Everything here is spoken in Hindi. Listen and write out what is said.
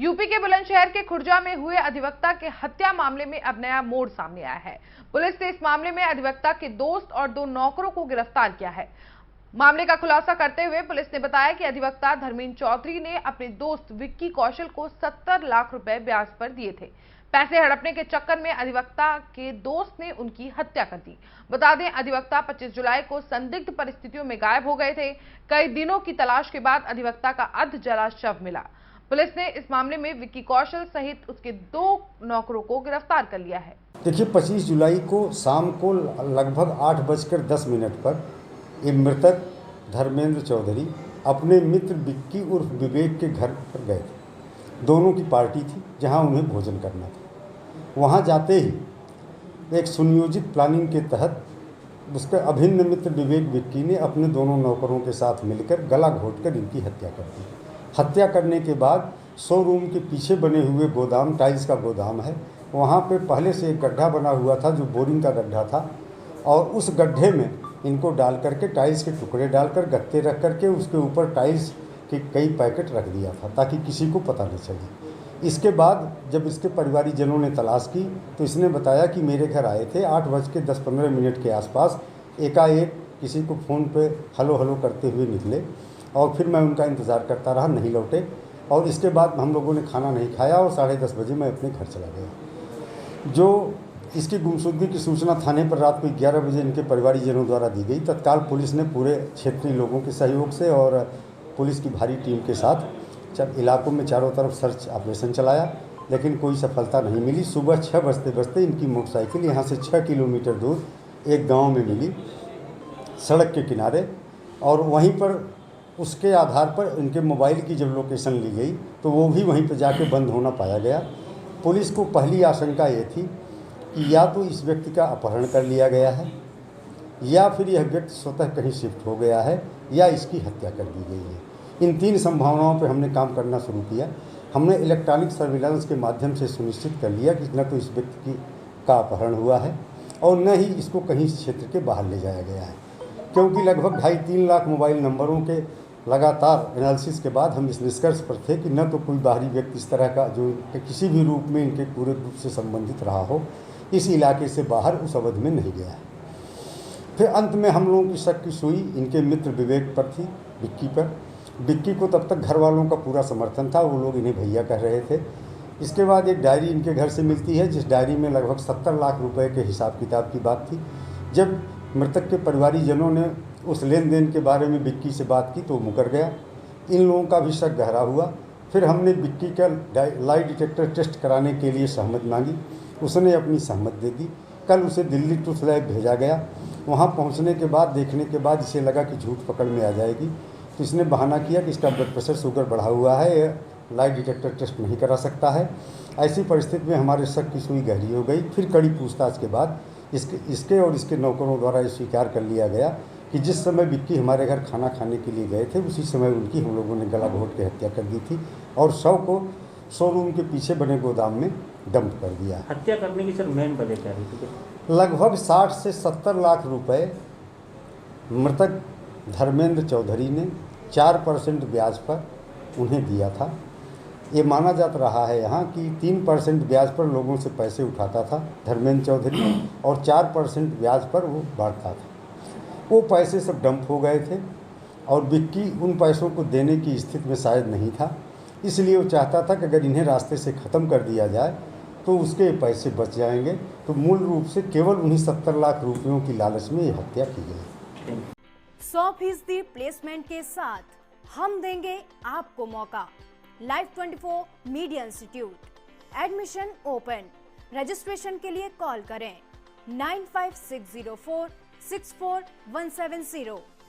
यूपी के बुलंदशहर के खुर्जा में हुए अधिवक्ता के हत्या मामले में अब नया मोड़ सामने आया है। पुलिस ने इस मामले में अधिवक्ता के दोस्त और 2 नौकरों को गिरफ्तार किया है। मामले का खुलासा करते हुए पुलिस ने बताया कि अधिवक्ता धर्मेंद्र चौधरी ने अपने दोस्त विक्की कौशल को 70 लाख रुपए ब्याज पर दिए थे। पैसे हड़पने के चक्कर में अधिवक्ता के दोस्त ने उनकी हत्या कर दी। बता दें, अधिवक्ता 25 जुलाई को संदिग्ध परिस्थितियों में गायब हो गए थे। कई दिनों की तलाश के बाद अधिवक्ता का अर्ध जला शव मिला। पुलिस ने इस मामले में विक्की कौशल सहित उसके 2 नौकरों को गिरफ्तार कर लिया है। देखिए, 25 जुलाई को शाम को लगभग 8:10 पर ये मृतक धर्मेंद्र चौधरी अपने मित्र विक्की उर्फ विवेक के घर पर गए थे। दोनों की पार्टी थी जहां उन्हें भोजन करना था। वहां जाते ही एक सुनियोजित प्लानिंग के तहत उसके अभिन्न मित्र विवेक विक्की ने अपने दोनों नौकरों के साथ मिलकर गला घोंटकर इनकी हत्या कर दी। हत्या करने के बाद शोरूम के पीछे बने हुए गोदाम, टाइल्स का गोदाम है, वहाँ पे पहले से एक गड्ढा बना हुआ था जो बोरिंग का गड्ढा था, और उस गड्ढे में इनको डाल करके टाइल्स के टुकड़े डालकर गत्ते रख करके उसके ऊपर टाइल्स के कई पैकेट रख दिया था ताकि किसी को पता नहीं चले। इसके बाद जब इसके परिवारीजनों ने तलाश की तो इसने बताया कि मेरे घर आए थे 8:10-15 के आसपास। एकाएक किसी को फ़ोन पे हलो हलो करते हुए निकले और फिर मैं उनका इंतज़ार करता रहा, नहीं लौटे। और इसके बाद हम लोगों ने खाना नहीं खाया और 10:30 बजे मैं अपने घर चला गया। जो इसकी गुमशुदगी की सूचना थाने पर रात को 11 बजे इनके परिवारीजनों द्वारा दी गई। तत्काल पुलिस ने पूरे क्षेत्रीय लोगों के सहयोग से और पुलिस की भारी टीम के साथ इलाकों में चारों तरफ सर्च ऑपरेशन चलाया, लेकिन कोई सफलता नहीं मिली। सुबह 6 बजते बजते इनकी मोटरसाइकिल यहाँ से 6 किलोमीटर दूर एक गाँव में मिली, सड़क के किनारे, और वहीं पर उसके आधार पर इनके मोबाइल की जब लोकेशन ली गई तो वो भी वहीं पर जाके बंद होना पाया गया। पुलिस को पहली आशंका ये थी कि या तो इस व्यक्ति का अपहरण कर लिया गया है, या फिर यह व्यक्ति स्वतः कहीं शिफ्ट हो गया है, या इसकी हत्या कर दी गई है। इन 3 संभावनाओं पर हमने काम करना शुरू किया। हमने इलेक्ट्रॉनिक सर्विलांस के माध्यम से सुनिश्चित कर लिया कि न तो इस व्यक्ति का अपहरण हुआ है और न ही इसको कहीं क्षेत्र के बाहर ले जाया गया है, क्योंकि लगभग 2.5-3 लाख मोबाइल नंबरों के लगातार एनालिसिस के बाद हम इस निष्कर्ष पर थे कि न तो कोई बाहरी व्यक्ति इस तरह का जो किसी भी रूप में इनके पूरे रूप से संबंधित रहा हो, इस इलाके से बाहर उस अवधि में नहीं गया है। फिर अंत में हम लोगों की शक की सुई इनके मित्र विवेक पर थी, विक्की पर। विक्की को तब तक घर वालों का पूरा समर्थन था, वो लोग इन्हें भैया कह रहे थे। इसके बाद एक डायरी इनके घर से मिलती है जिस डायरी में लगभग 70 लाख रुपए के हिसाब किताब की बात थी। जब मृतक के परिवारीजनों ने उस लेन देन के बारे में विक्की से बात की तो मुकर गया। इन लोगों का भी शक गहरा हुआ। फिर हमने विक्की का लाई डिटेक्टर टेस्ट कराने के लिए सहमति मांगी, उसने अपनी सहमति दे दी। कल उसे दिल्ली ट्रुथ लैब भेजा गया। वहाँ पहुँचने के बाद देखने के बाद इसे लगा कि झूठ पकड़ में आ जाएगी, तो इसने बहाना किया कि इसका ब्लड प्रेशर, शुगर बढ़ा हुआ है, यह लाई डिटेक्टर टेस्ट नहीं करा सकता है। ऐसी परिस्थिति में हमारे शक की सुई गहरी हो गई। फिर कड़ी पूछताछ के बाद इसके और इसके नौकरों द्वारा ये स्वीकार कर लिया गया कि जिस समय विक्की हमारे घर खाना खाने के लिए गए थे उसी समय उनकी हम लोगों ने गला घोंट के हत्या कर दी थी और शव को शोरूम के पीछे बने गोदाम में डंप कर दिया। हत्या करने की सर मेन वजह क्या थी? लगभग 60 से 70 लाख रुपए मृतक धर्मेंद्र चौधरी ने 4% ब्याज पर उन्हें दिया था। ये माना जाता रहा है यहाँ कि 3% ब्याज पर लोगों से पैसे उठाता था धर्मेंद्र चौधरी और 4% ब्याज पर वो बांटता था। वो पैसे सब डंप हो गए थे और विक्की उन पैसों को देने की स्थिति में शायद नहीं था, इसलिए वो चाहता था कि अगर इन्हें रास्ते से ख़त्म कर दिया जाए तो उसके पैसे बच जाएंगे। तो मूल रूप से केवल उन्हीं 70 लाख रुपयों की लालच में ये हत्या की गई। 100% प्लेसमेंट के साथ हम देंगे आपको मौका। Live 24 media institute, admission open. Registration के लिए कॉल करें 9560464170।